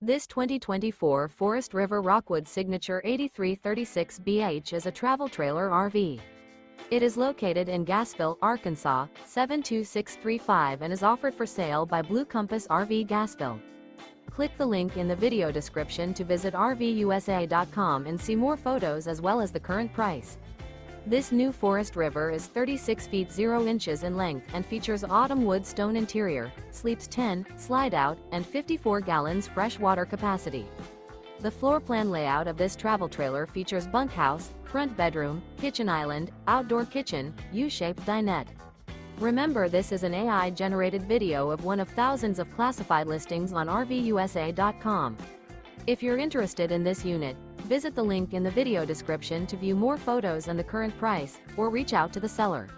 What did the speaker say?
This 2024 Forest River Rockwood Signature 8336BH is a travel trailer RV. It is located in Gassville, Arkansas, 72635 and is offered for sale by Blue Compass RV Gassville. Click the link in the video description to visit RVUSA.com and see more photos as well as the current price. This new Forest River is 36 feet 0 inches in length and features autumn wood stone interior, sleeps 10, slide-out, and 54 gallons fresh water capacity. The floor plan layout of this travel trailer features bunkhouse, front bedroom, kitchen island, outdoor kitchen, U-shaped dinette. Remember, this is an AI-generated video of one of thousands of classified listings on RVUSA.com. If you're interested in this unit, visit the link in the video description to view more photos and the current price, or reach out to the seller.